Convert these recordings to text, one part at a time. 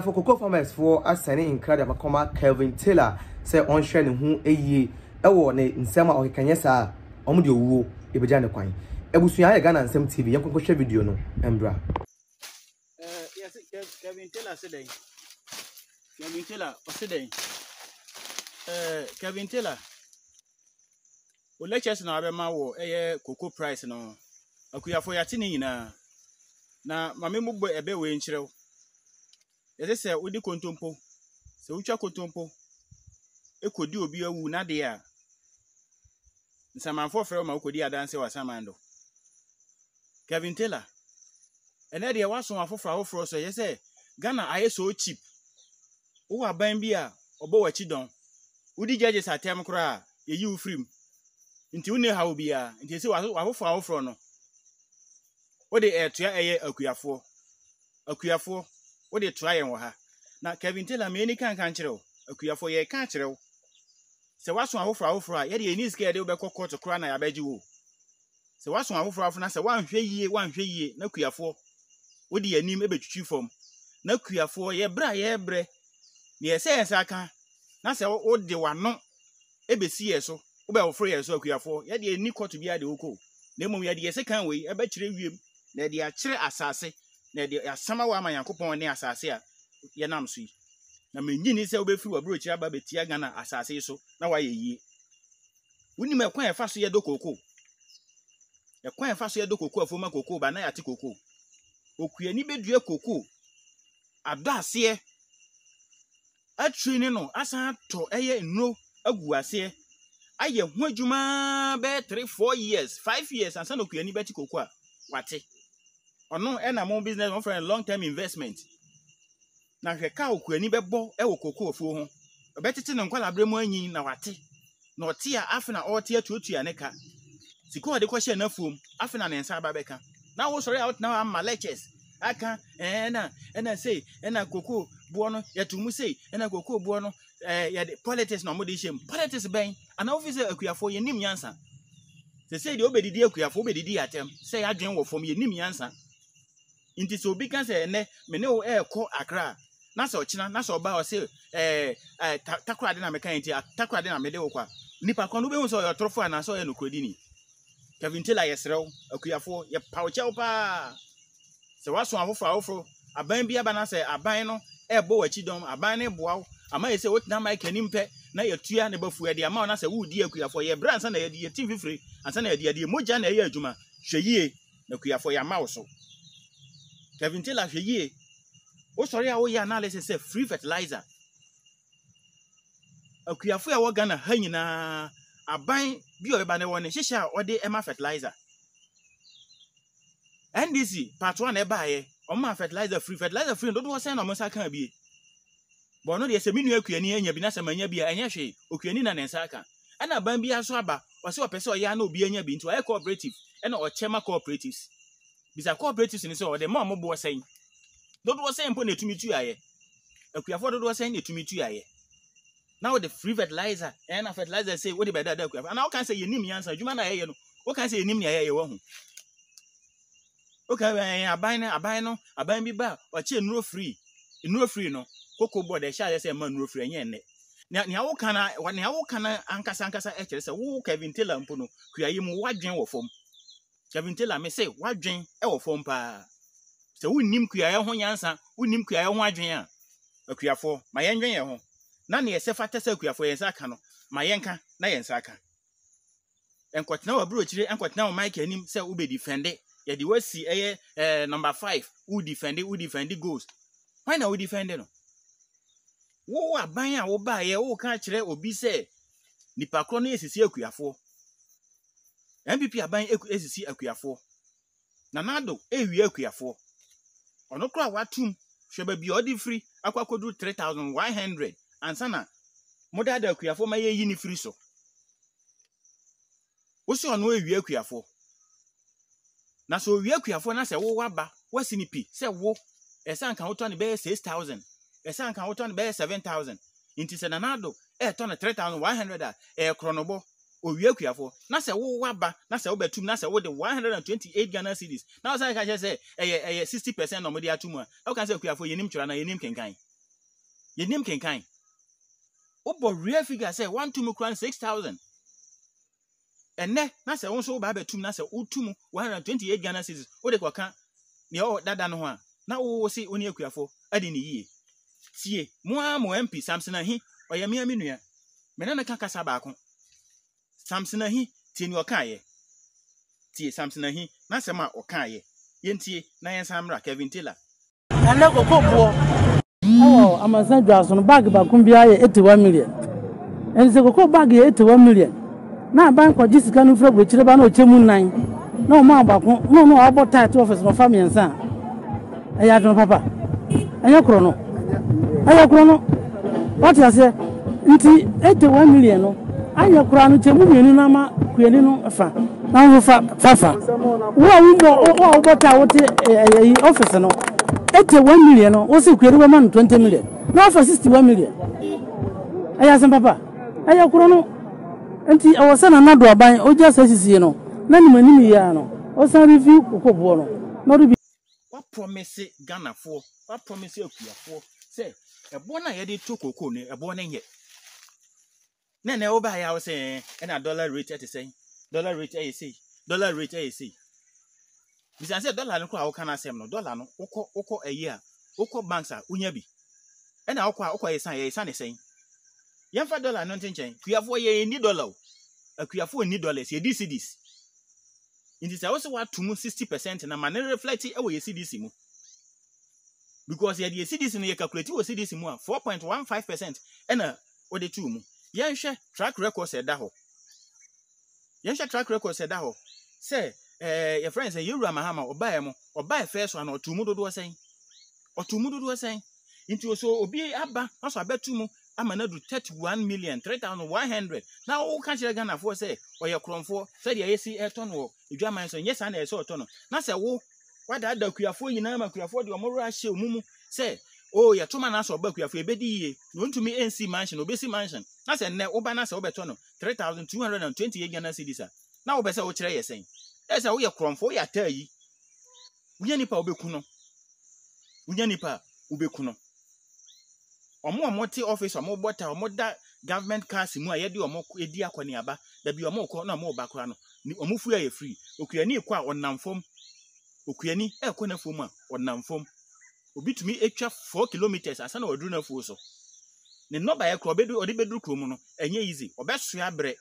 For Cocoa Farmers for assigning incredible Kelvin Taylor say on sharing who a ye a warn in summer or Kanyasa Omudio Woo, Ibajana Quine. Ebusuya Ghana and some TV, Yanko share video no, Embra. Yes, Kelvin Taylor today. Kelvin Taylor, today. Kelvin Taylor. Well, lectures in Alabama war a cocoa price no. Akuya for Yatini na Mammy boy a bear in Chiro. As I said, with the contumpo, so which a contumpo, it could do be a wound there. Some man for from Okodia dance or Samando. Kelvin Taylor. And idea was one for our frost, so yes, Ghana, I so cheap. Oh, a bambia or boa chidon. Would the judges at Tamcra, you free? Into ne how be a, and you see what for our front. What the air to a Akuya for. What they try and her. Now, Kelvin Taylor, many can't control. A queer for ye can't row. So what's one for yet you need scared over court to crown I beg you. So what's one for us a 1 year, no queer for. Would ye name a bit chief from? No queer for ye bre. Yes, I can. That's what they were not. ABC so. About 3 years so queer for yet ye need to be at the Oko. Nemo we had the second way, a bet you. That they are chill assassin. Na de asama wa Yakopon ne asase a ye nam so yi na menyi se obefi wabrochi aba betia Ghana asase so na wa ye yi wuni me kwan efa so ye do koko e kwan efa so ye do koko afoma koko ba na ya te koko okuani bedua koko adase a training no asa to eye nro agu ase aye ho adwuma be 3-4 years 5 years ansa na okuani beti koko a wate no and a more business for a long-term investment. Now, the cow could any bebo, ewo cocoa for home. A better tin on Qualabremo na wati. No tia after all tier to Tianeca. Siko the question of whom, after an answer Babeca. Now, was sorry out now, I'm my lectures. I can, and I say, and a cocoa buono, yet to say, and a cocoa buono, yet politics no modisham, politics bang, an officer acquire for your name answer. They say the obedi dear queer for the attempt, say I drink for me a name answer. Inti so bi kan se ne me ne o ko Accra na so china na so ba o se takura de na me kan inti takura de na me de wo kwa nipa kon no be hu so yo trofo na so ye no krodi ni Kelvin Taylor yesrew akuyafo ye pawchew pa se waso afofo aban bi aba na se aban no bo wachi dom aban ne boaw ama ye se wotina mic animpe na ye tua ne bafu ye de ama na se wudi akuyafo ye bra ansa na ye de team fifiri ansa na ye de moja na ye adwuma hweyie na akuyafo ya ma wo so Kelvin Taylor hweye o sorry a wo ya analysis say free fertilizer akuyafo ya wo Ghana ha nyina aban bi o ba ne won hihia o de ema fertilizer NDC part 1 e ba ye o ma fertilizer free do do say na mo sa kan bi bo no de se minu akuani anya bi na se manya bi anya hwe okuani na ne nsa ka ana aban bi aso aba o se o pese o ya na obi anya bi nti o cooperative e na o chema cooperatives bisa cooperatives ni so the more mobo say do do say mpo na etumi tu aye akuyafo do do say na etumi tu aye now the free fertilizer and fertilizer say what the better da akuyafo and how can say yenim yansa adwuma na aye no what can say yenim na aye wo hu okay aban bi ba o che nuro free no koko board e sha say ma nuro free enye ne ne awo kana ankasa e kire say wo Kelvin Taylor mpo no kuyayi mu wadwen wo fom Kelvin Taylor me say wadwen e wo fom pa se wonnim kuyaye ho nyansa wonnim kuyaye ho adwen a akuyafo ma yenwen ye ho na ne yese fata se akuyafo yensa aka no ma yenka na yensa aka enkotena wa brochire enkotena wa mic anim se wo be defend ye di wasi number 5 who defend goals why na wo defend no wo aban a wo ba ye wo ka kire obi se nipa kro no esisi akuyafo MPP aban esisi akuyafo nanado ewi akuyafo ono kra watum hweba bi odi free akwakodu 3100 ansana modada akuyafo ma ye yi ni free so wo se ono ewi akuyafo na so ewi akuyafo na se wo waba wasinipi se wo esa nka wo to ne be 6000 esa nka wo to ne be 7000 inti se nanado to ne 3100 a kronobo owie akuyafo na se wo waba na se wo betum na se wo de 128 Ghana cedis na o say ka say 60% no mo de atum a o kan say akuyafo yenim twira na yenim kenkan Ye nim kenkan. Obo real figure say 1 2 mukran 6,000. And ne na se won so ba betum na se utum 128 Ghana cedis. O de kwaka ne o dada no ho a. Na wo se oni akuafo ade ne yie. Tie mo MP Samson ahi oye me nua. Me na ka kasa ba ko. Samson ahi tie ni okaye. Tie Samson ahi na se ma okaye. Yentie na yensamra Kevin Taylor. Ana kokobo. Oh, amasan dwaso no bag ba kun bia ye 81 million. Ense kokobo bag ye 81 million. Na ban ko jisika no fra bochire ba na ochemu nan. Na o ma ba kun no abo title office no fa miensa. Eya don papa. Anya kro no. What you say? Nti 81 million no. Anya kro no chemu mienu na ma kueni no fa. Na wo fa. Wo bota wote office no. 81 million no. Wo se kueni we man 20 million. Na for 61 million. Aya sem papa. Aya kro no. Nti awose na nado aban oja sasisi no. Na ni manimi ya no. O san review kokobo no. No do What promise Ghana for? What promise akuafo? Say ebo na ye de to koko ne ebo na ye. Na oba ya wo say na dollar rate at say. Dollar rate ay say. Dollar rate ay say. Bisa say dollar no kwa wo kana asem no. Dollar no woko ayi a. Woko banks a unya bi. E na woko yesan ne say. Yemfa dollar no ntenchen. Kuafo ye ni dollar. Akuafo ni dollars ye di cedis. Inti say also what to 60% na man reflect e wo ye cedis mu. Because ye the CDC no ye calculate wo CDC mu 4.15% ena o de 2 mu. Ye nhwe track record say da ho. Say your friends say Yura Mahama obae mo obae first one otumu dodo sen. Into so obi aba so abetu mu amanadu 31,3,100. Now o kan chere Ghana for say oye kromfo say the yesi eton wo edwaman so yes na eso oton no. Na say wo wada da kuafo nyina ma kuafo de omoro ahye omumu say oh ye toma na so ba kuafo ebedi yie no ntumi NC mansion obesi mansion na say ne oba na say obeto no 3,228 Ghana cedis na obese wo kire yesen e say wo ye kromfo ya tayi unya nipa obeku no omo ti office omo bota omo da government cars mu ayede omo edi akwani aba da bi omo ko na omo ba kra no omo fu ya free okuani kwa onamfom okuani ekọ na fom a onamfom obitumi etwa 4 kilometers asa na oduru na fu so ne no ba ye kro bedu odi bedu krom no enye easy obeso abre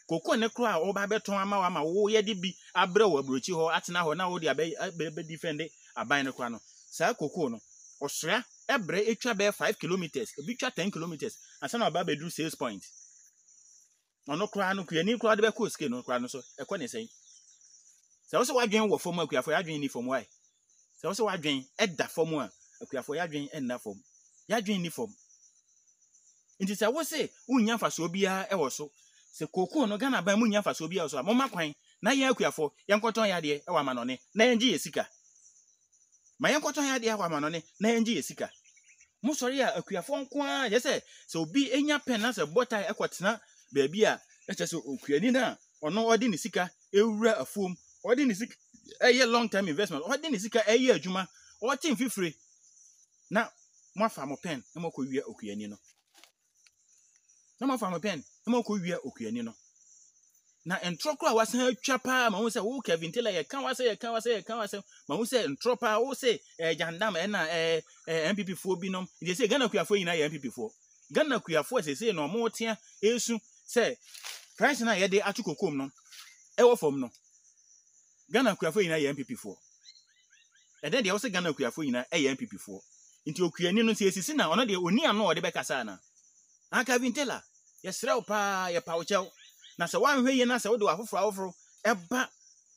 koko ne kro a oba beton ama wo ye de bi abre wo abrochi ho atena ho na wo de be defend aban ne kro no sa koko no osua ebre etwa be 5 kilometers obitwa 10 kilometers asa na oba bedu 6 point ono kro no kuani kro de be ko ske no kro no so ekọ ne sen se wo wadwen wo fom akuafo yadwen ni fom why se wo wadwen eda fom a akuafo yadwen enna fom yadwen ni fom nti se wo se unya faso bia e wo so se koko no Ghana ban munya faso bia so mo makwan na ye akuafo yenkoton yade e wa manone na yenji yesika ma yenkoton yade e wa manone na yenji yesika mo sori a akuafo nko a ye se obi enya pen na se botai ekotena ba bia e che se okuani na ono odi ni sika ewura afom odi ni sika eye long term investment odi ni sika eye adwuma o tin fifire na mo afa mo pen na mo ko wia okuani no na entrokro wasan atwa pa ma wo se wo Kevin Taylor ye kan wase ma wo se entropa wo se jandam na MPP fo binom de se Ghana kuafo yina ye MPP fo Ghana kuafo se no mo tia esu se price na ye de atukokom no e wo fom no Ghana kuafo yina ye MPP fo e de wo se Ghana kuafo yina e ye MPP fo nti okuani no se esisi na ono de oni ano o de bekasa na Kevin Taylor yesrew pa ye pawchew na se wanhwe ye na se wo de afoforo eba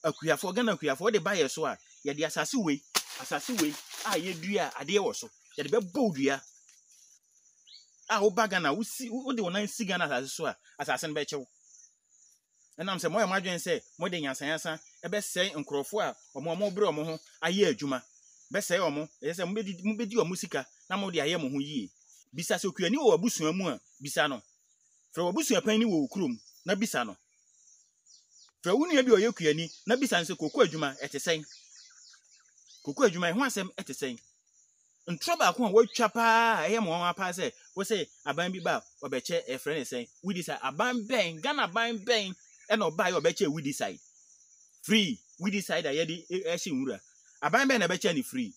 akuafo Ghana akuafo de ba ye so a ye de asase wei a ye dua ade wo so ye de be bodua a wo ba Ghana wo de wonan si Ghana asase so a asase no be chew enam se moye madwen se mo de nyansanyansa e be sei nkrofo a omo bre omo ho aye adwuma be sei omo ye se mo bedi omo sika na mo de aye mo ho yie bisa se okuani wo abusua mu a bisa no fra abusua pan ni wo okurum na bisa no fra wunu bi oye kuani na bisa nse koko adwuma etesen koko adwuma ho asem etesen Ntroba ko wa twa pa e mo wa pa se wo se aban bi ba obeche e friend say we decide aban ben Ghana aban ben e no ba ye obeche we decide free we decide aye di e hye nwura aban ben na beche ni free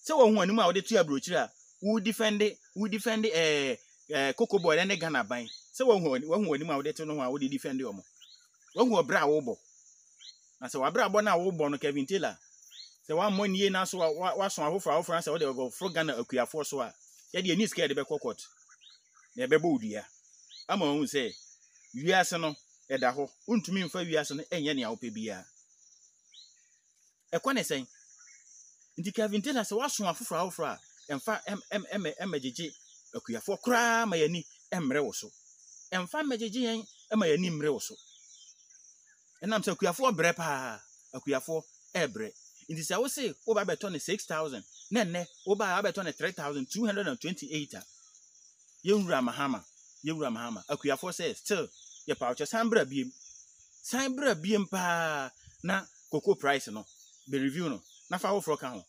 se wo hu anim a wo de tu abrochira wo defend Cocoa Boy ne Ghana aban se wo hu anim a wo de tu no a wo de defend omo wo hu obra wo bo na se wa bra bo na wo bo no Kevin Taylor se wa money na so wa so afofra se wo de go fro Ghana akuafo so a ye de ni scared be kokot na be bo odua ama hu se wiase no e da ho untumi mfa wiase no enye ne awopɛ bia e kwane sen nti Kevin Taylor se wa so afofra emfa emagege akuafo kra ma yani emre wo so emfa magege yen ema yani mre wo so enam se akuafo bre pa akuafo ebre Inti say we say oba beton 6,000 nenne oba beton 3,228 yewura mahama akuyafo say still ye pouch sambra biem pa na cocoa price no be review no na fa wo fro ka ho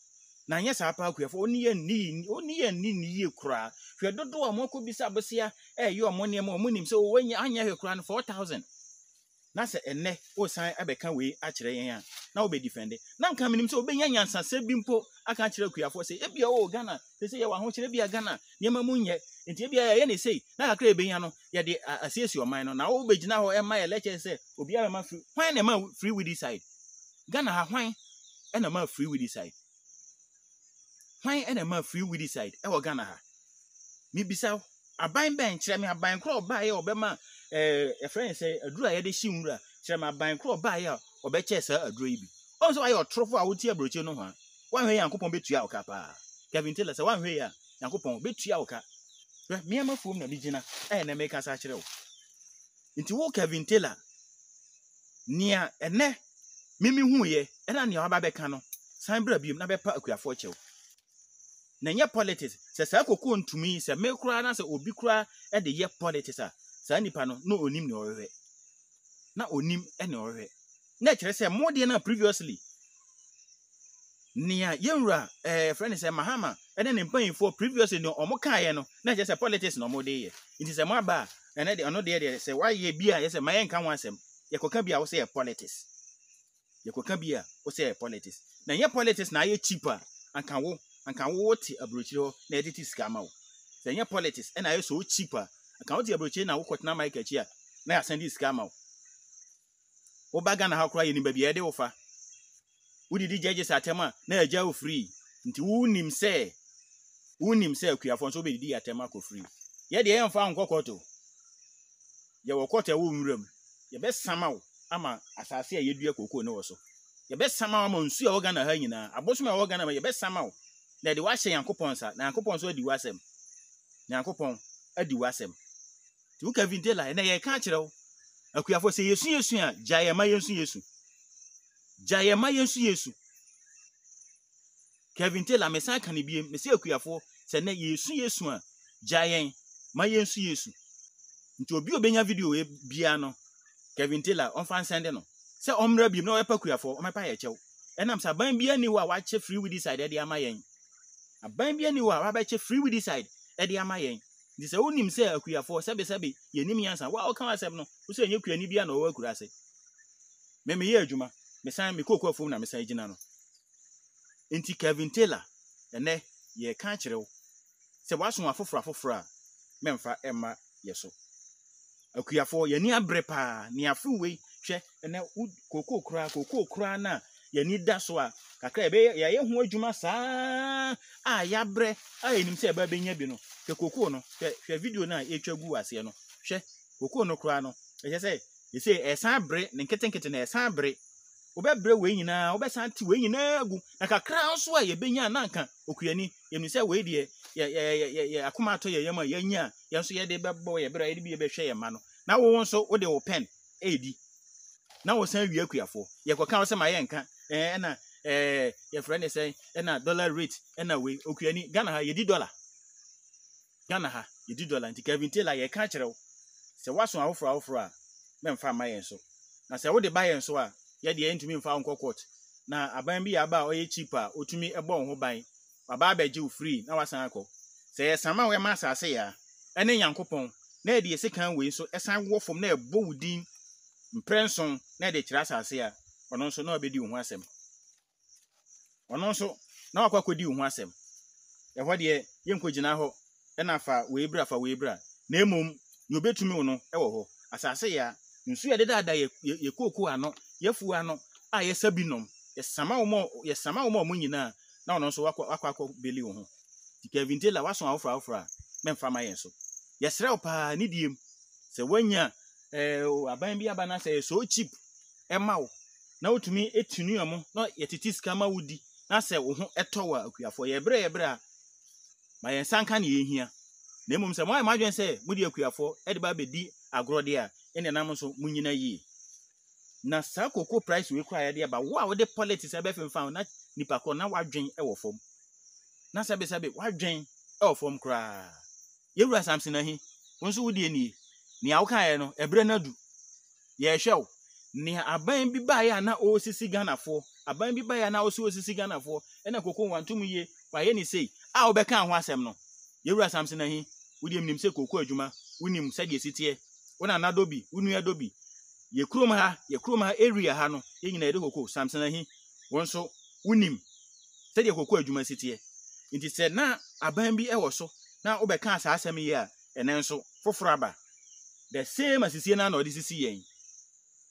na nya sa pa akuyafo oni ye ni ye kura hwe dodo amoko bisa bosia ye omone ma omunim say anya hwe kura no 4,000 na se enne o san abeka we a kire yen a na wo be defend na nka minim se obenya nyansa se bimpo aka kire akuyafo se ebia o Ghana se ye wa ho kire bia Ghana niema munye enti ebia ye ne sei na kakra ebenya no ye de asiesi oman no na wo be gina ho e ma ye lecture se obi a ma free hwan na ma free with this side Ghana ha hwan e na ma free with this side hwan e na ma free with this side e wo Ghana ha mi bisa aban ben kire me aban kro ba ye obema a friend say adura ye de himwura kire ma ban kro ba ye obeche sa adura ibi on so ayo trofo a wuti abroche no ho wan hwe yankopon betua oka pa Kevin Taylor say wan hwe ya yankopon betua oka me ma fom na mi gina na me ka sa kire wo nti wo Kevin Taylor nia ene mimi hu ye na nia wa ba beka no san bra biem na be pa akuafo chew na nye politics se sa kokko ntumi se me kura na se obi kura e de ye politics a sa nipa no no onim ne ohwe na onim ene ohwe na kire se modie na previously nia yenwura friend say Mahama ene ne mpanfo previously no omokaye no na kire se politics no modie ye nti se mo aba ene de ono de se wa ye bia ye se mayen kan wansem ye koka bia wo se politics ye koka bia wo se politics na ye politics na ye cheaper anka wo ti abrochire ho na editi scam wo se ye politics ena ye so cheaper anka wo ti abrochire na wo kotena mic achi a na ya send scam wo wo baga na ha kura ye ni ba bia de wo fa wo didi judges atema na agya wo free nti wunim se akuafo so be didi atema ko free ye de ye mfa nkokoto ye wo kota wo nwuram ye be sama wo ama asase a yedua kokoo ne wo so ye be sama ama nsu a wo Ghana ha nyina abosome a wo Ghana ma ye be sama wo na de wa hye yankopon sa na yankopon so adi wasem na yankopon adi wasem ti wo Kevin Taylor na ye ka kire wo akuafo se yesu a jayema yesu Kevin Taylor me san kan biem me se akuafo se na yesu a jayen ma yesu nti obi obenya video e bia no Kevin Taylor on fan send no se omra biem na we pakuafo o mepa ye chew enam sa ban bia ni wa che free with this side e de ama yen aban bia ni wa ba che free with this side e de ama yen nti se wonim se akuafo sebe yenim yansa wa o kan asem no wo se enye kuani bia na o akura se me ye adwuma me san me kokoafo na me san gina no nti Kevin Taylor ene ye ka kirew se waso afoforo a memfa emma yeso akuafo ye ni abre pa ni afuwe hwe ene kokoo kura na ye ni da so a kakra ebe ye hu adwuma saa a ya bre a enim se eba benya bi no ke kokoo no hwe video na etwa gu ase no hwe kokoo no kura no ye se ye se esan bre ne nketenkete na esan bre obebre we nyina obesan ti we nyina agu na kakra nso a ye benya na nka okuani ye ni se we de ye akoma ato ye yema ye nya ye nso ye de bebo ye bra ye de bi ye behwe ye ma no na wo nso wo de wo pen edi na wo san wi akuafo ye koka wo se ma ye nka na ye friend say na dollar rate na we okuani Ghana ha ye di dollar nti Kevin Taylor ye ka kirew se waso awofro a memfa ma ye nso na se wo de ba ye nso a ye de entumi mfa nkokot na aban bi ya ba o ye cheaper otumi ebo ho ban baba abeji wo free na wasan akọ se yesama we ma asase ya ene Nyankopon na e de sekan we so esan wo fom na ebo wudin mprenson na de kira asase ya ono nso na obedi wo ho asem ono nso na wakwakodi wo ho asem ehwo de yenkogina ho ena fa we bra na emom ye obetumi wo no ewo ho asase ya nsu ye deda ye koko ano ye fu ano a ye sabinom yesama wo mo nyina na ono nso wakwa beli wo ho Kevin Taylor waso afra memfa ma yen so yesrew pa ni diem se wanya aban bi abana se so cheap ema wo na otumi etunu amo na yetiti sika ma wudi na se wo ho etowa akuafo ye bre a ma yen sanka ne yehia na emum se mo adwen se mudi akuafo e de ba bedi agrode a ene nam so munyina yi na sa koko price we kwa ya de ba wo a wo de politics e be femfa na nipa ko na wadwen e wo fom na sabe wadwen e wo fom kra yewura Samson ahi wonso wudi eni ni awukan no ebre nadu ye hwew ni aban bi ba ya na osisi ganafo aban bi ba ya na osisi ganafo ena koko wantum ye wa ye ni sei a obeka ho asem no yewura Samson ahi wudi emnim se koko adwuma wunim se de sitie wona na dobi wunu ya dobi ye krom ha area ha no ye nyina de koko Samson ahi wonso wunim se de koko adwuma sitie nti se na aban bi ewo so na obeka asa asem ye a ene nso foforo aba the same asisie na odi sisi yen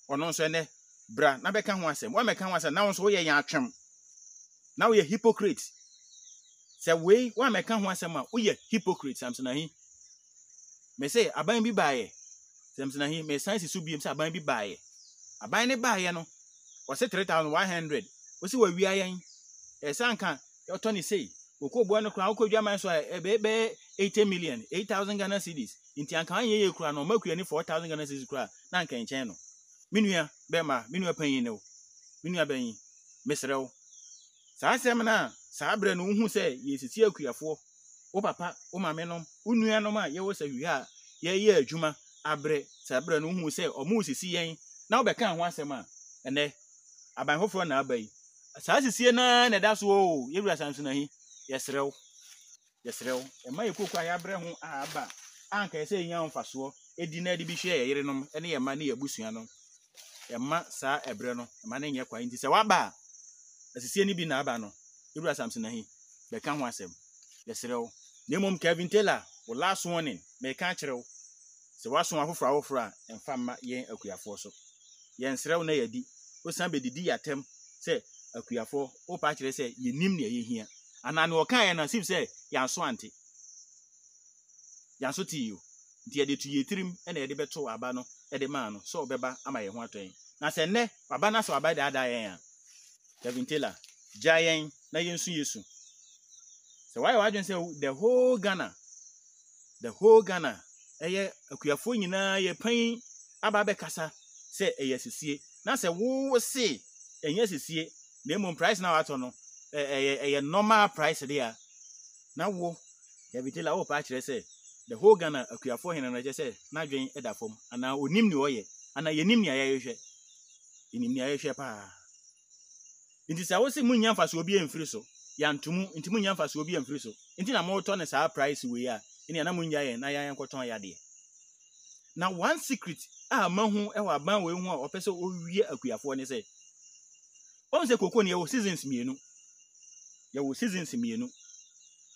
ono nso ene bra na beka ho asem wa meka ho asem na nso wo ye yan atwem na wo ye hypocrite se we wa meka ho asem a wo ye hypocrite Samson ahi me say aban bi baaye Samson ahi me science su biem se aban bi baaye aban ne baaye no wo se 3100 wo se wa wi ayen e sanka yo to ni sei Okobo no kra okodwa man so be 80 million 8000 Ghana cedis inti anka ye kra no makua ni 4000 Ghana cedis kra na anka enchen no minua be ma minua panyin no minua banyin mesrew sa asem na sa abre no hu se ye sisi akuafo wo papa wo mame no unua no ma ye wo sa wi a ye adwuma abre sa abre no hu se omu sisi yen na wo be kan ho asem a ene aban hofro na abai sa sisi na da so o ye wura Samson ahi yesrew ema yekoko ayabre ho aba anka ese nya mfaso edi na edi bi hwe yerenom ene yema ne yabusua no ema sa ebre no ema ne nye kwa nti se waba asisi ni bi na aba no Ebra Samson ahi be kan ho asem yesrew nemom Kevin Taylor wo last warning me kan kirew se waso afofra emfa ma yen akuafo so yensrew na yadi wo san be didi yatem se akuafo wo pa kire se yenim ne yehia anani okan na sif say yanso ante yanso tiyo nti ede tu yetirim ena ede beto aba no ede ma no so obeba ama ye ho atwen na se nne aba na so aba da yen a Kevin Taylor giant na yensu yesu so why wadwen say the whole Ghana eye akuafo nyina ye pan aba be kasa se eye sisie na se wo se enye sisie na emom price na wato no a normal price there. Now, wo Kevin Taylor wo pa kire say the whole Ghana akuafo hin na je say na dwen eda fom ana onim ni oye ana yenim ni ayehwe enim ni ayehwe pa nti sa wo se munya mfaso obi emfiri so ya ntumu nti munya mfaso obi emfiri so nti na mo to ne sa price we ya eni na munya ye na yan kwoton ya de na one secret a mahu e wa ban we hu a opese owie akuafo ne say o se koko ne ye seasons mienu your seasons mienu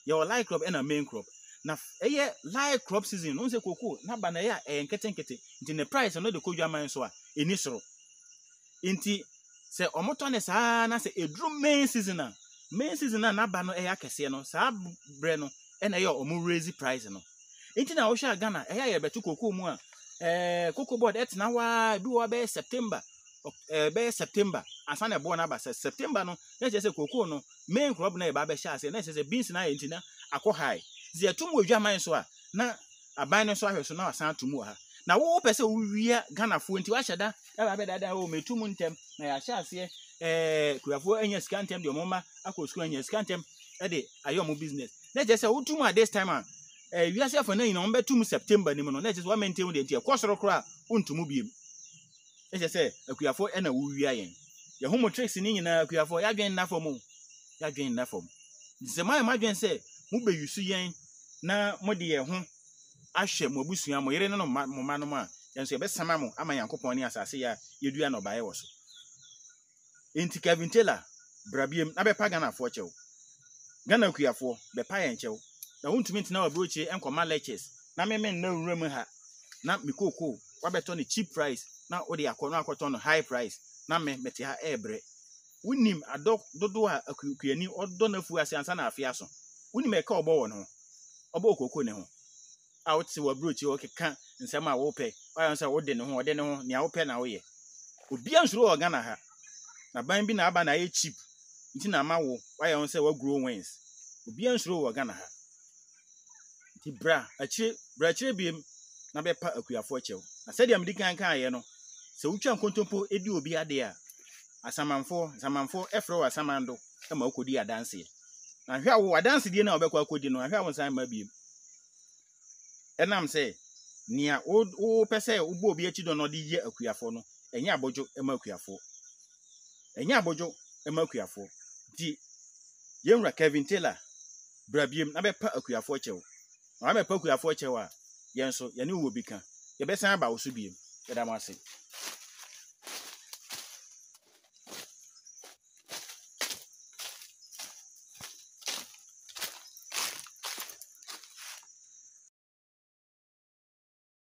your light crop and a main crop na eye light crop season no se koko na ba na ya nkete nti ne price no de kodwa man so a eni soro nti se omoto ne sa na se edru main season na ba no ya kese no sa bre no na ye omo raise price no nti na wo hwa Ghana ye betu koko mu a koko board etna wa bi wo be September asana bo na ba September no na je se koko no main crop na e ba be sha ase na se beans na yenti na akọ high ze atum odwa man so a na aban no so ahwe so na asan atum ha na wo pese wo wia Ghana fo nti wa hyeda e ba be dada wo metum ntem na ya sha ase kuafo anya sika ntem de omoma akosku anya sika ntem e de ayo mo business na je se wo tum at this time a wi ase afọ na yin on betum September ni mo no na je se wa maintain de nti e kwosoro kro untum biem e je se akuafo e na wo wia yen ye homo tricks ni nyina akuafo ya dwen na fom Se my imagine say mu be yusu yen na mo de ye ho ahwe mo abusua mo yere no mo manom a yen so ye be sama mo ama Yankopon ne asase ya yedua no bae wo so enti Kevin Taylor brabiem na be pa Ghana fo chew Ghana kuafo be pa yen chew na wontumi ntina wa broche enkoma lectures na me na nwuram ha na mikoko wa beto ne cheap price na odi akono akoto no high price na me mete ha ebre wunim adok dodo a akuani odo na fu ase ansa na afia so wunim e ka obo wo no obo okoko ne ho a wote wa brochi o keka nsem a wo pe ayon se wo de ne ho ne a wo pe na wo ye obi ansuro o Ghana ha na ban bi na aba na ye cheap nti na ma wo ayon se wa grow wins obi ansuro o Ghana ha nti bra chire biem na be pa akuafo chew na se dia medi kan ye no se wutwa nkontompo edi obi ade a asamanfo efro asamando e ma okodi adanse na hwe awo adanse die na obekwa akodi no hwe awo san ma biem enam se nia o pese ubo obi achi do no de ye akuafo no enya abojo e ma akuafo di yenra Kevin Taylor brabiem na be pa akuafo chew na be pa akuafo chew a yenso ye ne wo bi kan ye be san ba wo so biem ye da ma se